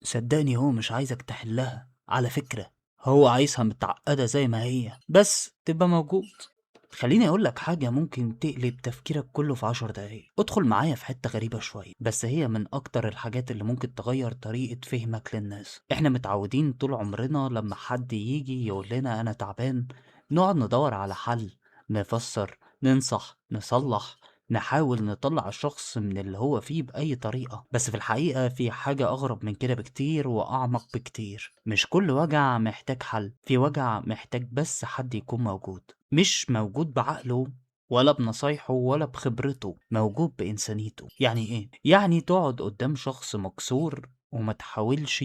صدّقني هو مش عايزك تحلّها، على فكرة هو عايزها متعقّدة زي ما هي، بس تبقى موجود. خلّيني أقول لك حاجة ممكن تقلب تفكيرك كلّه في 10 دقايق. ادخل معايا في حتّة غريبة شوية، بس هي من أكتر الحاجات اللي ممكن تغيّر طريقة فهمك للناس. إحنا متعودين طول عمرنا لمّا حد ييجي يقول لنا أنا تعبان، نقعد ندوّر على حل، نفسّر، ننصح، نصلّح، نحاول نطلّع الشخص من اللي هو فيه بأي طريقة. بس في الحقيقة في حاجة أغرب من كده بكتير وأعمق بكتير. مش كل وجع محتاج حل، في وجع محتاج بس حد يكون موجود. مش موجود بعقله ولا بنصايحه ولا بخبرته، موجود بإنسانيته. يعني إيه؟ يعني تقعد قدام شخص مكسور وما تحاولش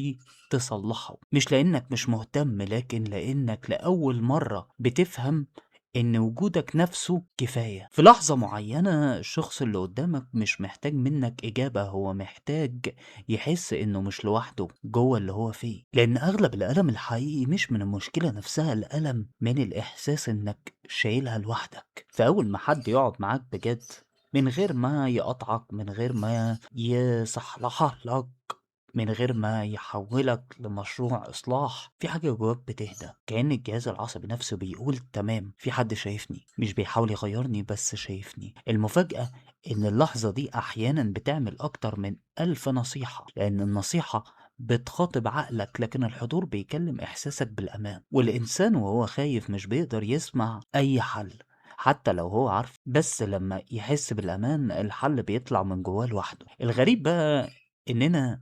تصلحه، مش لأنك مش مهتم، لكن لأنك لأول مرة بتفهم إن وجودك نفسه كفاية. في لحظة معينة الشخص اللي قدامك مش محتاج منك إجابة، هو محتاج يحس إنه مش لوحده جوه اللي هو فيه. لأن أغلب الألم الحقيقي مش من المشكلة نفسها، الألم من الإحساس إنك شايلها لوحدك. فأول ما حد يقعد معاك بجد من غير ما يقطعك، من غير ما يصحلحك لك، من غير ما يحولك لمشروع إصلاح، في حاجة جواك بتهدى، كأن الجهاز العصبي نفسه بيقول تمام، في حد شايفني، مش بيحاول يغيرني بس شايفني. المفاجأة إن اللحظة دي أحيانا بتعمل أكتر من 1000 نصيحة، لأن النصيحة بتخاطب عقلك لكن الحضور بيكلم إحساسك بالأمان. والإنسان وهو خايف مش بيقدر يسمع أي حل حتى لو هو عارف، بس لما يحس بالأمان الحل بيطلع من جواه لوحده. الغريب بقى إننا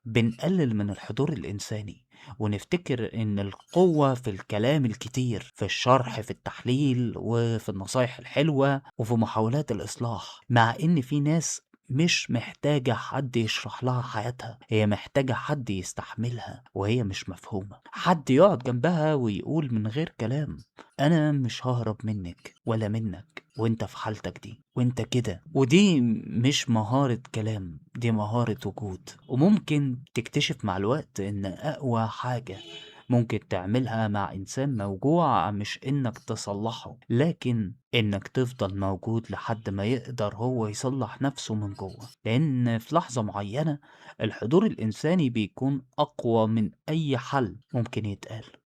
بنقلل من الحضور الإنساني ونفتكر إن القوة في الكلام الكتير، في الشرح، في التحليل، وفي النصايح الحلوة، وفي محاولات الإصلاح. مع إن في ناس مش محتاجة حد يشرح لها حياتها، هي محتاجة حد يستحملها وهي مش مفهومة، حد يقعد جنبها ويقول من غير كلام أنا مش ههرب منك ولا منك وانت في حالتك دي وانت كده. ودي مش مهارة كلام، دي مهارة وجود. وممكن تكتشف مع الوقت ان اقوى حاجة ممكن تعملها مع انسان موجوع مش انك تصلحه، لكن انك تفضل موجود لحد ما يقدر هو يصلح نفسه من جوه. لان في لحظة معينة الحضور الانساني بيكون اقوى من اي حل ممكن يتقال.